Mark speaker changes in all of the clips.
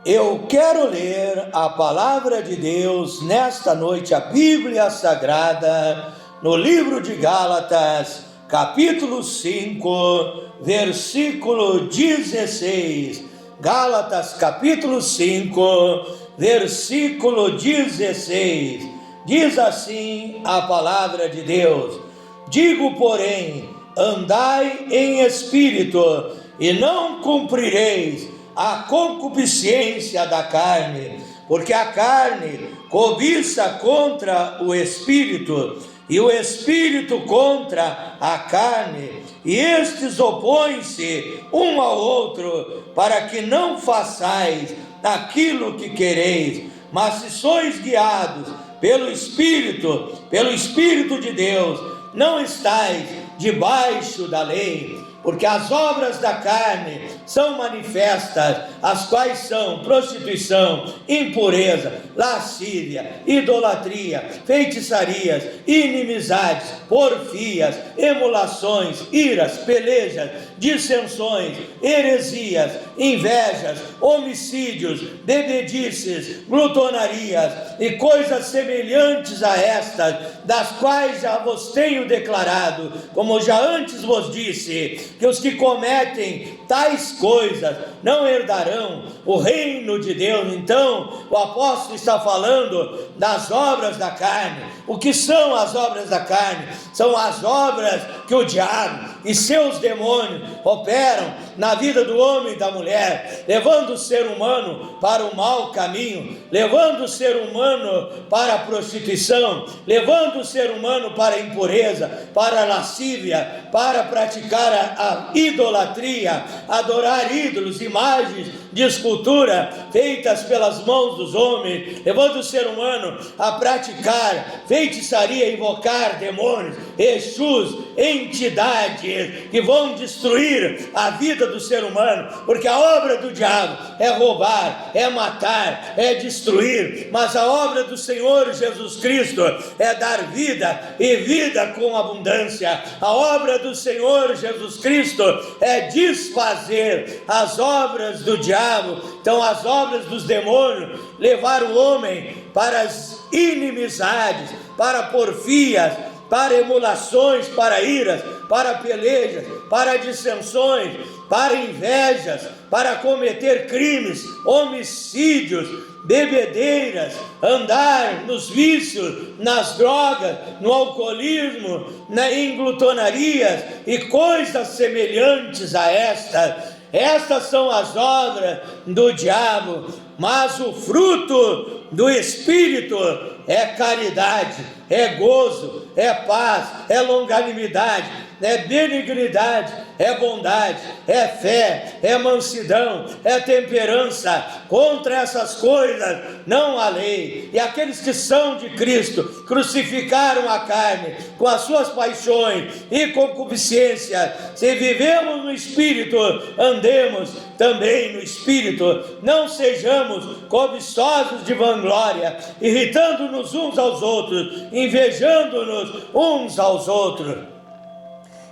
Speaker 1: Eu quero ler a palavra de Deus nesta noite, a Bíblia Sagrada, no livro de Gálatas, capítulo 5, versículo 16. Gálatas, capítulo 5, versículo 16. Diz assim a palavra de Deus: digo, porém, andai em espírito, e não cumprireis a concupiscência da carne, porque a carne cobiça contra o espírito, e o espírito contra a carne, e estes opõem-se um ao outro, para que não façais aquilo que quereis. Mas se sois guiados pelo Espírito de Deus, não estáis debaixo da lei. Porque as obras da carne são manifestas, as quais são prostituição, impureza, lascívia, idolatria, feitiçarias, inimizades, porfias, emulações, iras, pelejas, dissensões, heresias, invejas, homicídios, bebedices, glutonarias e coisas semelhantes a estas, das quais já vos tenho declarado, como já antes vos disse, que os que cometem tais coisas não herdarão o reino de Deus. Então, o apóstolo está falando das obras da carne. O que são as obras da carne? São as obras que o diabo e seus demônios operam na vida do homem e da mulher, levando o ser humano para o mau caminho, levando o ser humano para a prostituição, levando o ser humano para a impureza, para a lascívia, para praticar a idolatria, adorar ídolos, imagens de escultura feitas pelas mãos dos homens, levando o ser humano a praticar feitiçaria, invocar demônios, exus, entidades que vão destruir a vida do ser humano, porque a obra do diabo é roubar, é matar, é destruir, mas a obra do Senhor Jesus Cristo é dar vida e vida com abundância. A obra do Senhor Jesus Cristo é desfazer as obras do diabo. Então, as obras dos demônios levaram o homem para as inimizades, para porfias, para emulações, para iras, para pelejas, para dissensões, para invejas, para cometer crimes, homicídios, bebedeiras, andar nos vícios, nas drogas, no alcoolismo, em glutonarias e coisas semelhantes a estas. Estas são as obras do diabo, mas o fruto do Espírito é caridade, é gozo, é paz, é longanimidade, é benignidade, é bondade, é fé, é mansidão, é temperança. Contra essas coisas não há lei. E aqueles que são de Cristo crucificaram a carne com as suas paixões e concupiscências. Se vivemos no Espírito, andemos também no Espírito. Não sejamos cobiçosos de vanglória, irritando-nos uns aos outros, invejando-nos uns aos outros.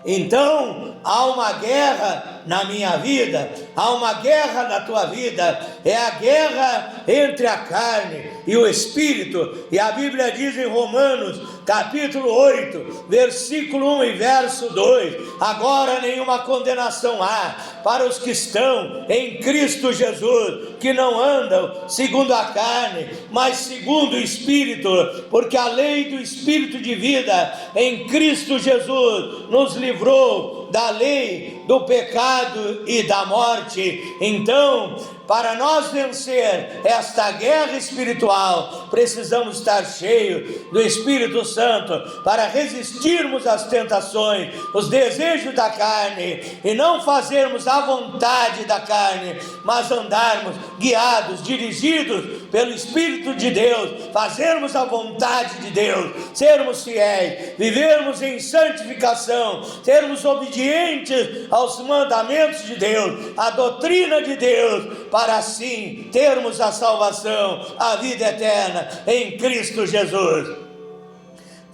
Speaker 1: Então, há uma guerra na minha vida, há uma guerra na tua vida, é a guerra entre a carne e o Espírito, e a Bíblia diz em Romanos, capítulo 8, versículo 1 e verso 2, agora nenhuma condenação há para os que estão em Cristo Jesus, que não andam segundo a carne, mas segundo o Espírito, porque a lei do Espírito de vida em Cristo Jesus nos livrou da lei do pecado e da morte. Então, para nós vencer esta guerra espiritual, precisamos estar cheios do Espírito Santo para resistirmos às tentações, os desejos da carne, e não fazermos a vontade da carne, mas andarmos guiados, dirigidos pelo Espírito de Deus, fazermos a vontade de Deus, sermos fiéis, vivermos em santificação, sermos obedientes aos mandamentos de Deus, à doutrina de Deus, para assim termos a salvação, a vida eterna em Cristo Jesus.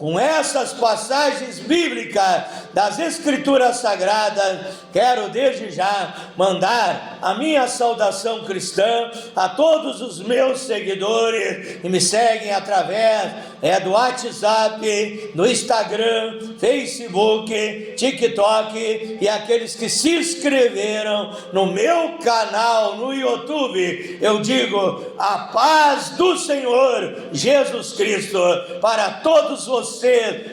Speaker 1: com essas passagens bíblicas das Escrituras Sagradas, quero desde já mandar a minha saudação cristã a todos os meus seguidores que me seguem através do WhatsApp, do Instagram, Facebook, TikTok, e aqueles que se inscreveram no meu canal no YouTube. Eu digo a paz do Senhor Jesus Cristo para todos vocês,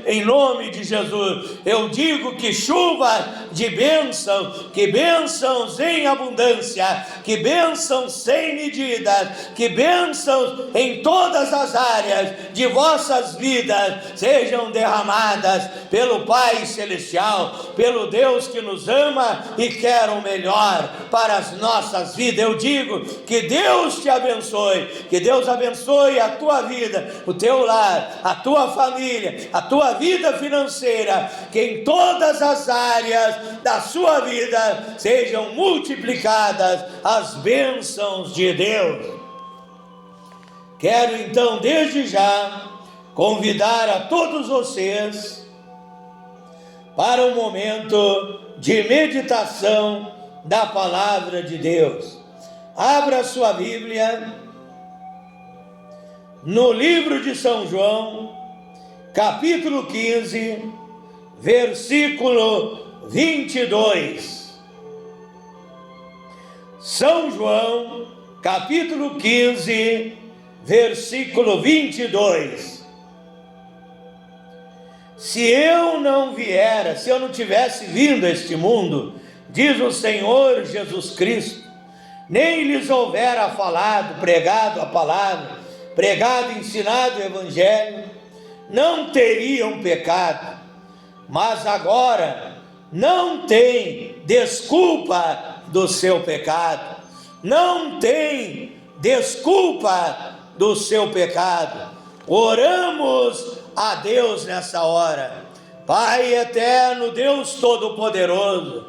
Speaker 1: em nome de Jesus. Eu digo que chuva de bênção, que bênçãos em abundância, que bênçãos sem medidas, que bênçãos em todas as áreas de vossas vidas sejam derramadas pelo Pai Celestial, pelo Deus que nos ama e quer o melhor para as nossas vidas. Eu digo que Deus te abençoe, que Deus abençoe a tua vida, o teu lar, a tua família, a tua vida financeira, que em todas as áreas da sua vida sejam multiplicadas as bênçãos de Deus. Quero então desde já convidar a todos vocês para um momento de meditação da palavra de Deus. Abra sua Bíblia no livro de São João, capítulo 15, versículo 22. São João, capítulo 15, versículo 22. Se eu não tivesse vindo a este mundo, diz o Senhor Jesus Cristo, nem lhes houvera falado, pregado a palavra, pregado e ensinado o Evangelho, não teriam pecado. Mas agora não tem desculpa do seu pecado, não tem desculpa do seu pecado. Oramos a Deus nessa hora. Pai eterno, Deus todo-poderoso,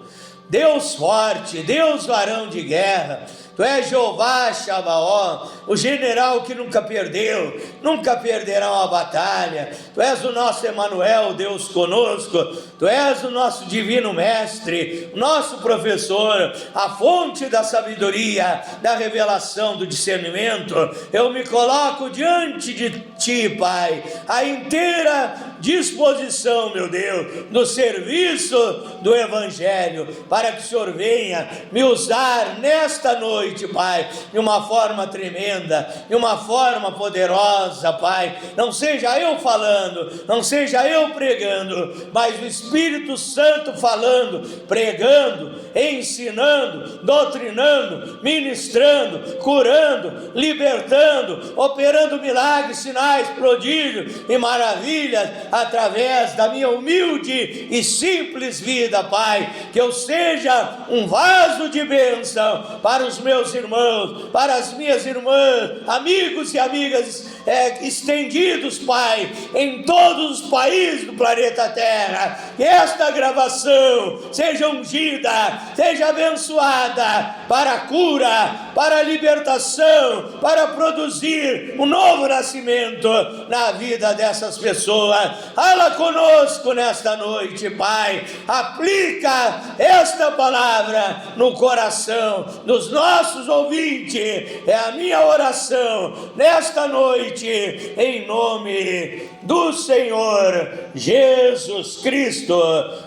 Speaker 1: Deus forte, Deus varão de guerra, Tu és Jeová Shabaó, o general que nunca perdeu, nunca perderá uma batalha. Tu és o nosso Emanuel, Deus conosco. Tu és o nosso divino mestre, nosso professor, a fonte da sabedoria, da revelação, do discernimento. Eu me coloco diante de Ti, Pai, à inteira disposição, meu Deus, no serviço do Evangelho, para que o Senhor venha me usar nesta noite, Pai, de uma forma tremenda, de uma forma poderosa, Pai. Não seja eu falando, não seja eu pregando, mas o Espírito Santo falando, pregando, ensinando, doutrinando, ministrando, curando, libertando, operando milagres, sinais, prodígios e maravilhas através da minha humilde e simples vida, Pai. Que eu seja um vaso de bênção para os meus irmãos, para as minhas irmãs, amigos e amigas estendidos, Pai, em todos os países do planeta Terra. Que esta gravação seja ungida, seja abençoada para a cura, para a libertação, para produzir um novo nascimento na vida dessas pessoas. Fala conosco nesta noite, Pai. Aplica esta palavra no coração dos nossos ouvintes. É a minha oração nesta noite, em nome do Senhor Jesus Cristo.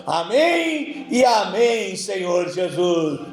Speaker 1: Amém e amém, Senhor Jesus.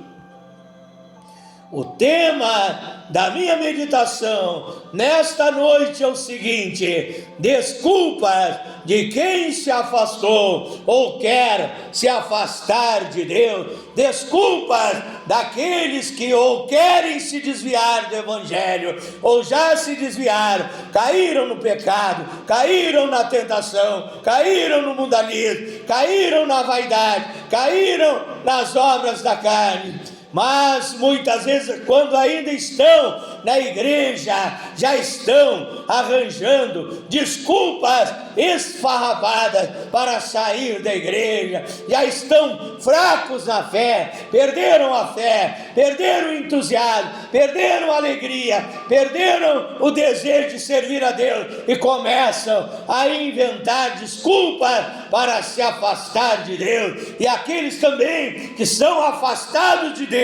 Speaker 1: O tema da minha meditação nesta noite é o seguinte: desculpas de quem se afastou ou quer se afastar de Deus, desculpas daqueles que ou querem se desviar do Evangelho, ou já se desviaram, caíram no pecado, caíram na tentação, caíram no mundanismo, caíram na vaidade, caíram nas obras da carne. mas muitas vezes, quando ainda estão na igreja, já estão arranjando desculpas esfarrapadas para sair da igreja, já estão fracos na fé, perderam a fé, perderam o entusiasmo, perderam a alegria, perderam o desejo de servir a Deus e começam a inventar desculpas para se afastar de Deus. E aqueles também que são afastados de Deus,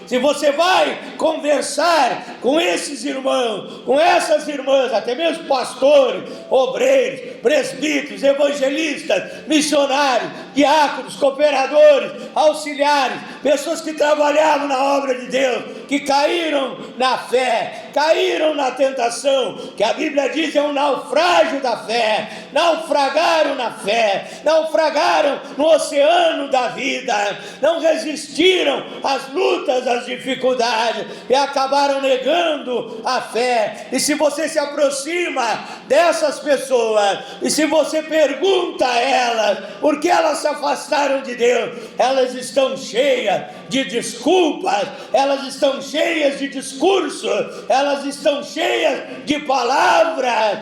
Speaker 1: se você vai conversar com esses irmãos, com essas irmãs, até mesmo pastores, obreiros, presbíteros, evangelistas, missionários, diáconos, cooperadores, auxiliares, pessoas que trabalhavam na obra de Deus, que caíram na fé, caíram na tentação, que a Bíblia diz é um naufrágio da fé, naufragaram na fé, naufragaram no oceano da vida, não resistiram às lutas, às dificuldades e acabaram negando a fé. E se você se aproxima dessas pessoas e se você pergunta a elas por que elas se afastaram de Deus, elas estão cheias de desculpas, elas estão cheias de discurso, elas estão cheias de palavras,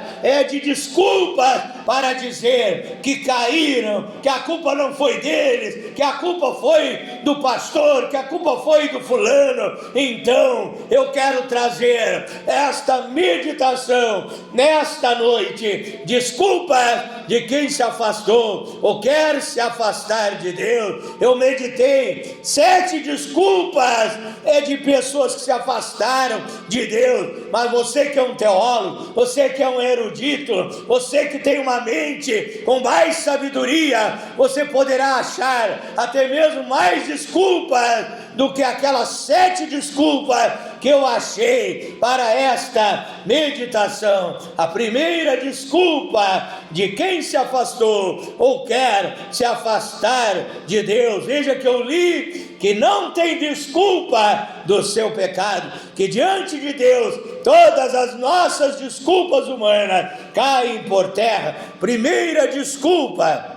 Speaker 1: de desculpas para dizer que caíram, que a culpa não foi deles, que a culpa foi do pastor, que a culpa foi do fulano. Então eu quero trazer esta meditação nesta noite, desculpas de quem se afastou ou quer se afastar de Deus. Eu meditei 7 desculpas de pessoas que se afastaram de Deus, mas você que é um teólogo, você que é um erudito, você que tem uma mente com mais sabedoria, você poderá achar até mesmo mais desculpas do que aquelas 7 desculpas que eu achei para esta meditação. A primeira desculpa de quem se afastou ou quer se afastar de Deus, veja que eu li que não tem desculpa do seu pecado, que diante de Deus todas as nossas desculpas humanas caem por terra. Primeira desculpa: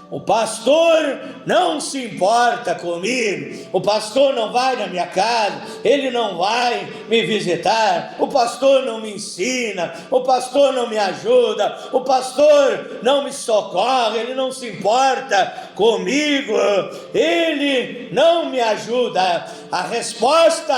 Speaker 1: o pastor não se importa comigo, o pastor não vai na minha casa, ele não vai me visitar, o pastor não me ensina, o pastor não me ajuda, o pastor não me socorre, ele não se importa comigo, ele não me ajuda. A resposta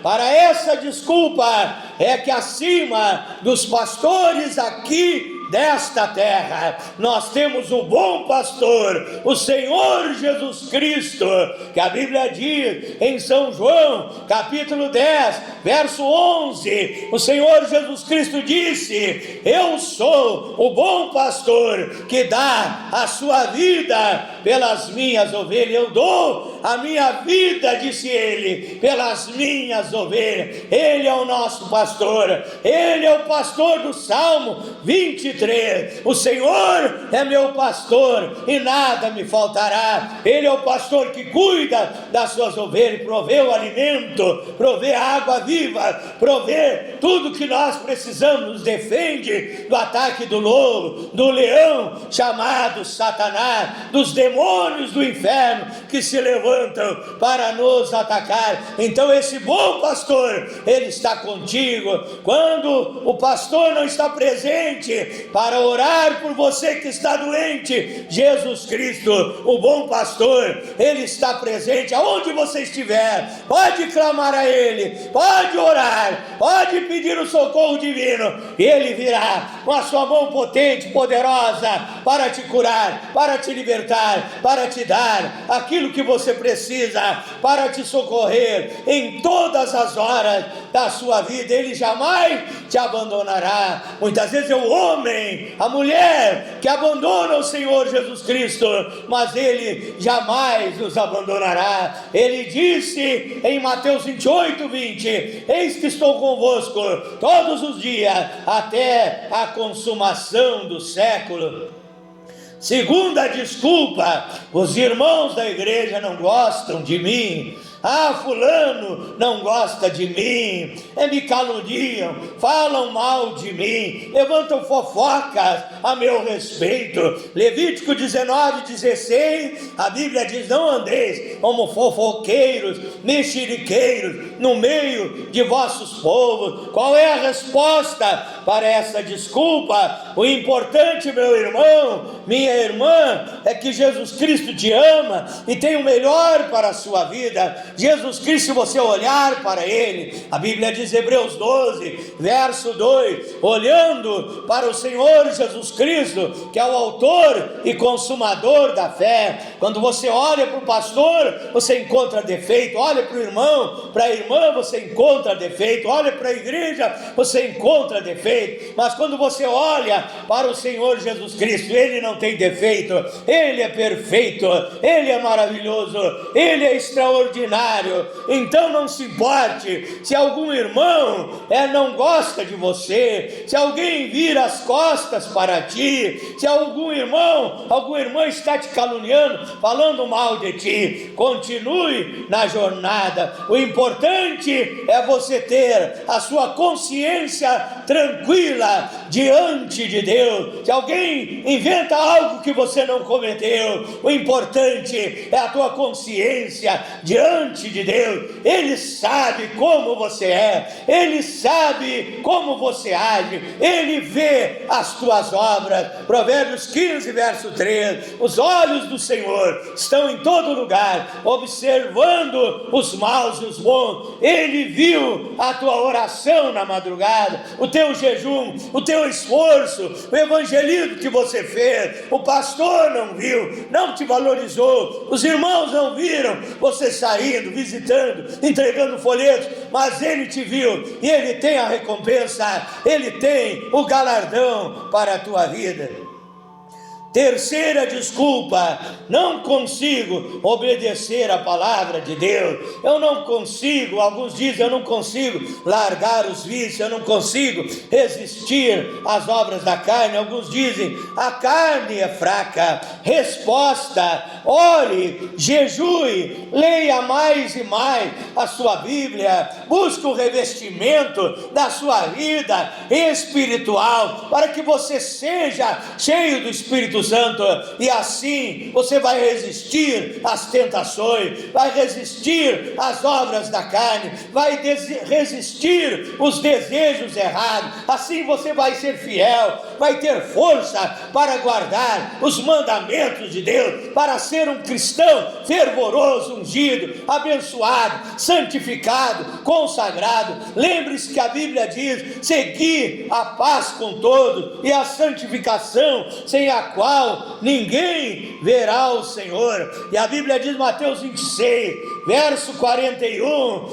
Speaker 1: para essa desculpa é que acima dos pastores aqui desta terra, nós temos o bom pastor, o Senhor Jesus Cristo, que a Bíblia diz em São João, capítulo 10, verso 11, o Senhor Jesus Cristo disse: eu sou o bom pastor que dá a sua vida pelas minhas ovelhas, eu dou a minha vida, disse ele, pelas minhas ovelhas. Ele é o nosso pastor, ele é o pastor do Salmo 23, o Senhor é meu pastor e nada me faltará. Ele é o pastor que cuida das suas ovelhas, provê o alimento, provê a água viva, provê tudo que nós precisamos, nos defende do ataque do lobo, do leão chamado Satanás, dos demônios do inferno que se levantam para nos atacar. Então esse bom pastor, ele está contigo. Quando o pastor não está presente para orar por você que está doente, Jesus Cristo, o bom pastor, ele está presente aonde você estiver. Pode clamar a ele, pode orar, pode pedir o socorro divino, e ele virá com a sua mão potente, poderosa, para te curar, para te libertar, para te dar aquilo que você precisa, para te socorrer em todas as horas da sua vida. Ele jamais te abandonará. Muitas vezes é o homem, a mulher que abandona o Senhor Jesus Cristo, mas ele jamais nos abandonará. Ele disse em Mateus 28, 20: eis que estou convosco todos os dias até a consumação do século. Segunda desculpa: os irmãos da igreja não gostam de mim. fulano não gosta de mim, me caluniam, falam mal de mim, levantam fofocas a meu respeito. Levítico 19:16, a Bíblia diz: não andeis como fofoqueiros, mexeriqueiros no meio de vossos povos. Qual é a resposta para essa desculpa? O importante, meu irmão, minha irmã, é que Jesus Cristo te ama e tem o melhor para a sua vida. Jesus Cristo, se você olhar para Ele, a Bíblia diz, Hebreus 12, verso 2, olhando para o Senhor Jesus Cristo, que é o autor e consumador da fé. Quando você olha para o pastor, você encontra defeito. Olha para o irmão, para a irmã, você encontra defeito. Olha para a igreja, você encontra defeito. Mas quando você olha para o Senhor Jesus Cristo, Ele não tem defeito, Ele é perfeito, Ele é maravilhoso, Ele é extraordinário. Então não se importe se algum irmão não gosta de você, se alguém vira as costas para ti, se alguma irmã está te caluniando, falando mal de ti. Continue na jornada. O importante é você ter a sua consciência tranquila diante de Deus. Se alguém inventa algo que você não cometeu, o importante é a tua consciência diante de Deus. Ele sabe como você é, Ele sabe como você age, Ele vê as tuas obras. Provérbios 15, verso 3, os olhos do Senhor estão em todo lugar, observando os maus e os bons. Ele viu a tua oração na madrugada, o teu jejum, o teu esforço, o evangelismo que você fez. O pastor não viu, não te valorizou, os irmãos não viram você saindo, visitando, entregando folhetos, mas Ele te viu e Ele tem a recompensa, Ele tem o galardão para a tua vida. Terceira desculpa: não consigo obedecer a palavra de Deus, eu não consigo, alguns dizem, eu não consigo largar os vícios, eu não consigo resistir às obras da carne. Alguns dizem, a carne é fraca. Resposta: ore, jejue, leia mais e mais a sua Bíblia, busque o revestimento da sua vida espiritual, para que você seja cheio do Espírito Santo, e assim você vai resistir às tentações, vai resistir às obras da carne, vai resistir os desejos errados. Assim você vai ser fiel, vai ter força para guardar os mandamentos de Deus, para ser um cristão fervoroso, ungido, abençoado, santificado, consagrado. Lembre-se que a Bíblia diz: segui a paz com todos e a santificação, sem a qual ninguém verá o Senhor. E a Bíblia diz, Mateus 26, verso 41,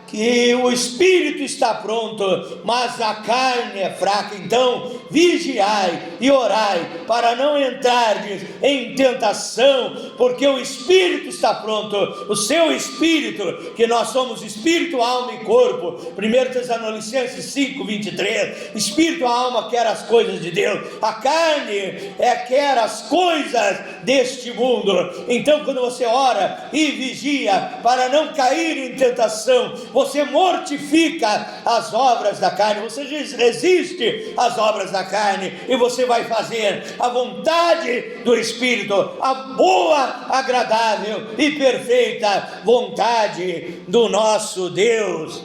Speaker 1: que o espírito está pronto, mas a carne é fraca. Então vigiai e orai, para não entrardes em tentação, porque o espírito está pronto, o seu espírito, que nós somos espírito, alma e corpo. 1 Tessalonicenses 5, 23, espírito, a alma quer as coisas de Deus, a carne quer as coisas deste mundo. Então quando você ora e vigia para não cair em tentação, você mortifica as obras da carne, você resiste às obras da carne, e você vai fazer a vontade do Espírito, a boa, agradável e perfeita vontade do nosso Deus.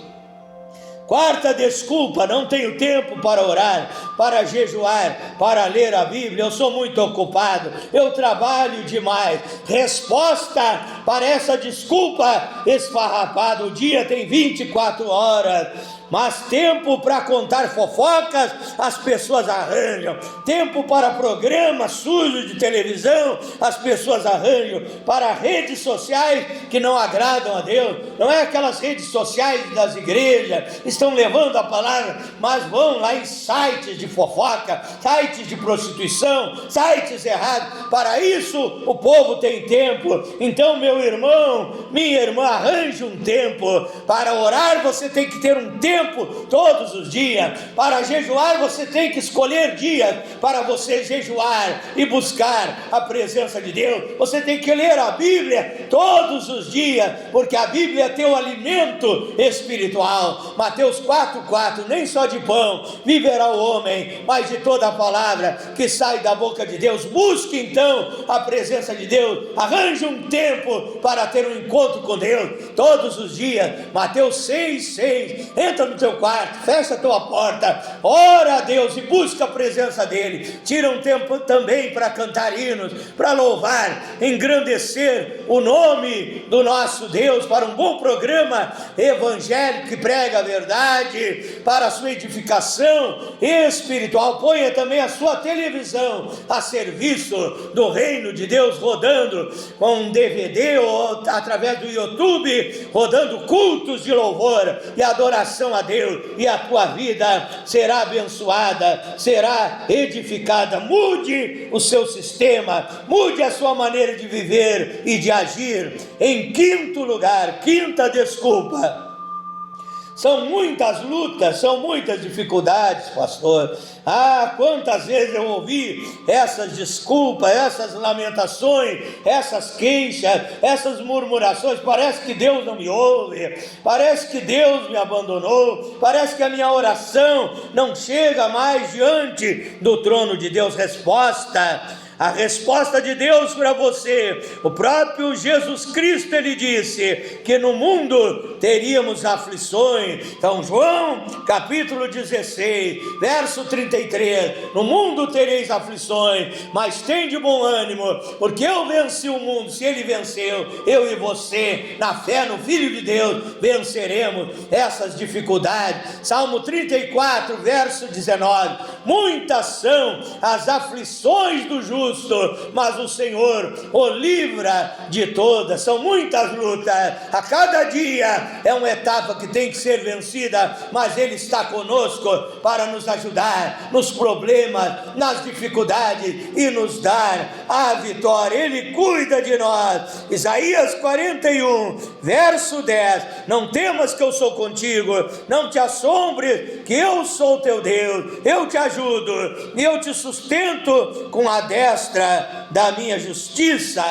Speaker 1: Quarta desculpa: não tenho tempo para orar, para jejuar, para ler a Bíblia, eu sou muito ocupado, eu trabalho demais. Resposta para essa desculpa esfarrapada: o dia tem 24 horas, mas tempo para contar fofocas as pessoas arranjam, tempo para programas sujos de televisão as pessoas arranjam, para redes sociais que não agradam a Deus. Não é aquelas redes sociais das igrejas estão levando a palavra, mas vão lá em sites de fofoca, sites de prostituição, sites errados. Para isso o povo tem tempo. Então, meu irmão, minha irmã, arranje um tempo. Para orar você tem que ter um tempo todos os dias. Para jejuar você tem que escolher dias para você jejuar e buscar a presença de Deus. Você tem que ler a Bíblia todos os dias, porque a Bíblia é teu alimento espiritual. Mateus 4,4: nem só de pão viverá o homem, mas de toda a palavra que sai da boca de Deus. Busque então a presença de Deus, arranje um tempo para ter um encontro com Deus todos os dias. Mateus 6,6: entra no teu quarto, fecha a tua porta, ora a Deus e busca a presença dele. Tira um tempo também para cantar hinos, para louvar, engrandecer o nome do nosso Deus, para um bom programa evangélico que prega a verdade, para a sua edificação espiritual. Ponha também a sua televisão a serviço do reino de Deus, rodando com um DVD ou através do YouTube, rodando cultos de louvor e adoração a Deus, e a tua vida será abençoada, será edificada. Mude o seu sistema, mude a sua maneira de viver e de agir. Em quinto lugar, quinta desculpa: são muitas lutas, são muitas dificuldades, pastor. Quantas vezes eu ouvi essas desculpas, essas lamentações, essas queixas, essas murmurações. Parece que Deus não me ouve, parece que Deus me abandonou, parece que a minha oração não chega mais diante do trono de Deus. A resposta de Deus para você: o próprio Jesus Cristo, ele disse que no mundo teríamos aflições. Então, João capítulo 16, verso 33: no mundo tereis aflições, mas tem de bom ânimo, porque eu venci o mundo. Se ele venceu, eu e você, na fé no Filho de Deus, venceremos essas dificuldades. Salmo 34, verso 19: muitas são as aflições do justo, mas o Senhor o livra de todas. São muitas lutas, a cada dia é uma etapa que tem que ser vencida, mas Ele está conosco para nos ajudar nos problemas, nas dificuldades e nos dar a vitória. Ele cuida de nós. Isaías 41, verso 10: não temas que eu sou contigo, não te assombres que eu sou teu Deus, eu te ajudo e eu te sustento com a destra da minha justiça.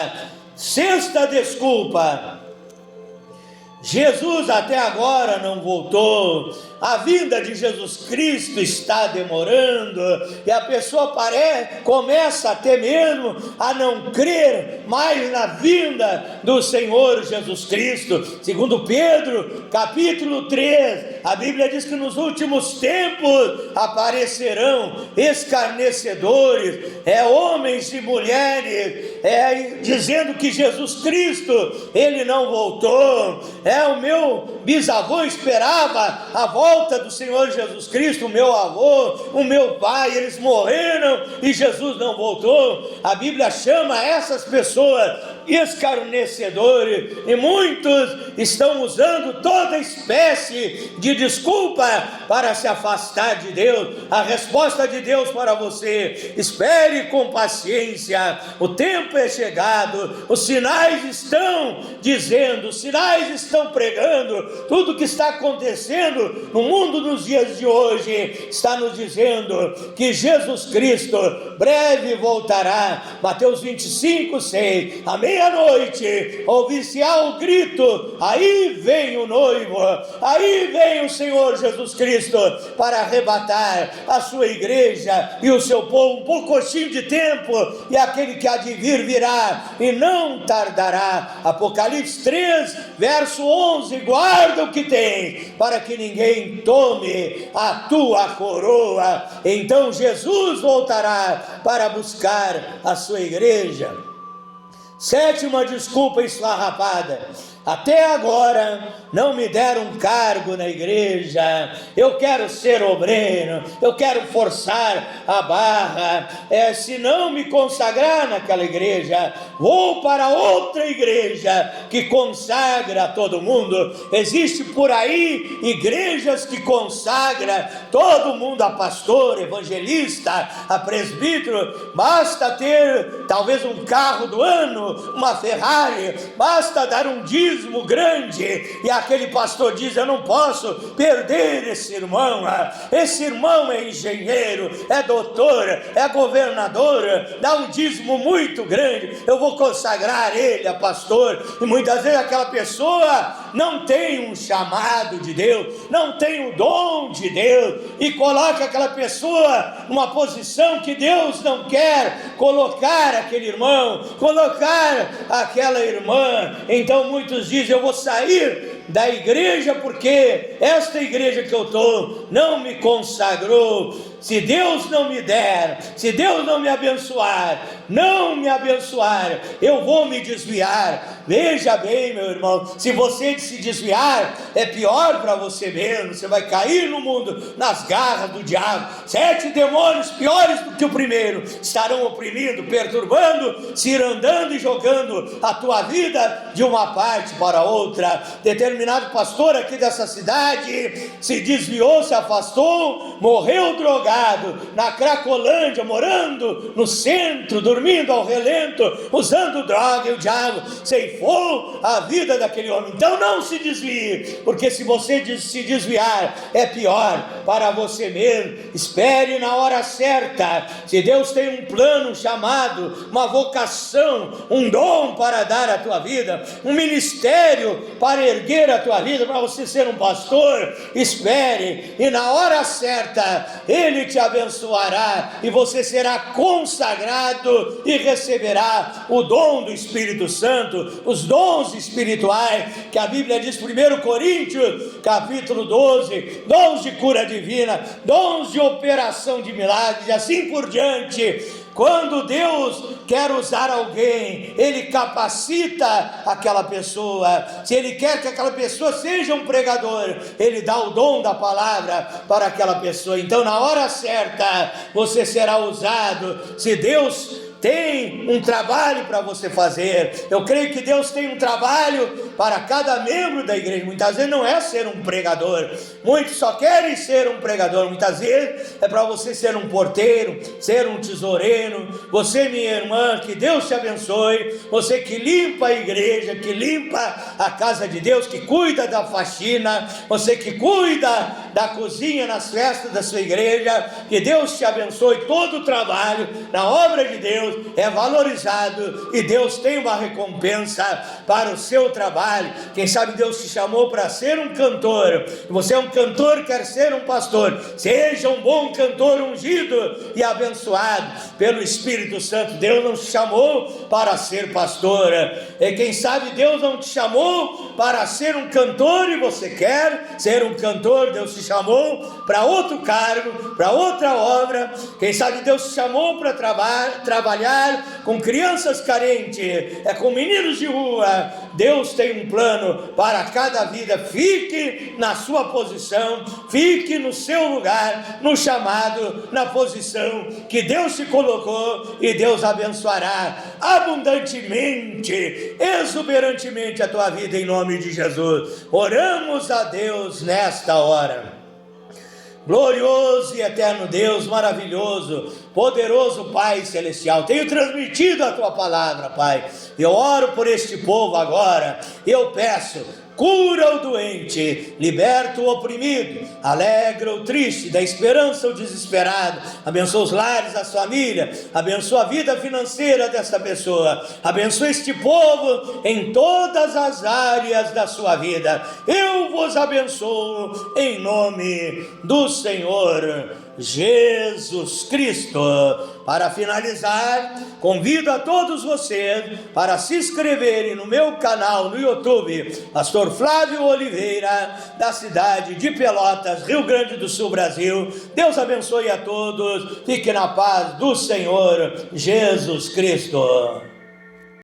Speaker 1: Sexta desculpa: Jesus até agora não voltou. A vinda de Jesus Cristo está demorando, e a pessoa começa até mesmo a não crer mais na vinda do Senhor Jesus Cristo. Segundo Pedro, capítulo 3, a Bíblia diz que nos últimos tempos aparecerão escarnecedores, homens e mulheres, dizendo que Jesus Cristo, ele não voltou. O meu bisavô esperava a volta do Senhor Jesus Cristo, o meu avô, o meu pai, eles morreram e Jesus não voltou. A Bíblia chama essas pessoas escarnecedores, e muitos estão usando toda espécie de desculpa para se afastar de Deus. A resposta de Deus para você: espere com paciência, o tempo é chegado, os sinais estão dizendo, os sinais estão pregando, tudo que está acontecendo no mundo nos dias de hoje está nos dizendo que Jesus Cristo breve voltará. Mateus 25, 6: à meia-noite ouvir-se-á o grito, aí vem o noivo, aí vem o Senhor Jesus Cristo para arrebatar a sua igreja e o seu povo. Um pouquinho de tempo, e aquele que há de vir virá e não tardará. Apocalipse 3, verso 11: guarda o que tem, para que ninguém tome a tua coroa. Então Jesus voltará para buscar a sua igreja. Sétima desculpa esfarrapada: até agora não me deram um cargo na igreja, eu quero ser obreiro, eu quero forçar a barra, se não me consagrar naquela igreja, vou para outra igreja que consagra todo mundo. Existe por aí igrejas que consagram todo mundo a pastor, evangelista, a presbítero. Basta ter talvez um carro do ano, uma Ferrari, basta dar um dízimo grande e aquele pastor diz: eu não posso perder esse irmão é engenheiro, é doutor, é governador, dá um dízimo muito grande, eu vou consagrar ele a pastor. E muitas vezes aquela pessoa não tem um chamado de Deus, não tem o dom de Deus, e coloca aquela pessoa numa posição que Deus não quer colocar aquele irmão, colocar aquela irmã. Então muitos dizem: eu vou sair da igreja porque esta igreja que eu estou não me consagrou. Se Deus não me der, se Deus não me abençoar, eu vou me desviar. Veja bem, meu irmão, se você se desviar, é pior para você mesmo. Você vai cair no mundo, nas garras do diabo. 7 demônios piores do que o primeiro estarão oprimindo, perturbando, cirandando e jogando a tua vida de uma parte para outra. Determinado pastor aqui dessa cidade se desviou, se afastou, morreu drogado na Cracolândia, morando no centro, dormindo ao relento, usando droga, e o diabo ceifou a vida daquele homem. Então não se desvie, porque se você se desviar, é pior para você mesmo. Espere na hora certa. Se Deus tem um plano, um chamado, uma vocação, um dom para dar à tua vida, um ministério para erguer a tua vida, para você ser um pastor, espere, e na hora certa Ele te abençoará, e você será consagrado e receberá o dom do Espírito Santo, os dons espirituais, que a Bíblia diz, 1 Coríntios, capítulo 12, dons de cura divina, dons de operação de milagres, e assim por diante. Quando Deus quer usar alguém, Ele capacita aquela pessoa. Se Ele quer que aquela pessoa seja um pregador, Ele dá o dom da palavra para aquela pessoa. Então, na hora certa, você será usado. Se Deus tem um trabalho para você fazer, eu creio que Deus tem um trabalho para cada membro da igreja. Muitas vezes não é ser um pregador, muitos só querem ser um pregador. Muitas vezes é para você ser um porteiro, ser um tesoureiro. Você, minha irmã, que Deus te abençoe. Você que limpa a igreja, que limpa a casa de Deus, que cuida da faxina, você que cuida da cozinha nas festas da sua igreja, que Deus te abençoe. Todo o trabalho na obra de Deus é valorizado e Deus tem uma recompensa para o seu trabalho. Quem sabe Deus te chamou para ser um cantor, você é um cantor, quer ser um pastor, seja um bom cantor ungido e abençoado pelo Espírito Santo. Deus não te chamou para ser pastor, quem sabe Deus não te chamou para ser um cantor e você quer ser um cantor. Deus te chamou para outro cargo, para outra obra. Quem sabe Deus te chamou para trabalhar com crianças carentes, com meninos de rua. Deus tem um plano para cada vida. Fique na sua posição, fique no seu lugar, no chamado, na posição que Deus te colocou, e Deus abençoará abundantemente, exuberantemente a tua vida, em nome de Jesus. Oramos a Deus nesta hora. Glorioso e eterno Deus, maravilhoso, poderoso Pai Celestial, tenho transmitido a Tua palavra, Pai. Eu oro por este povo agora, eu peço: cura o doente, liberta o oprimido, alegra o triste, dá esperança ao desesperado, abençoa os lares, as famílias, abençoa a vida financeira dessa pessoa, abençoa este povo em todas as áreas da sua vida. Eu vos abençoo em nome do Senhor Jesus Cristo. Para finalizar, convido a todos vocês para se inscreverem no meu canal no YouTube, Pastor Flávio Oliveira, da cidade de Pelotas, Rio Grande do Sul, Brasil. Deus abençoe a todos, fique na paz do Senhor Jesus Cristo.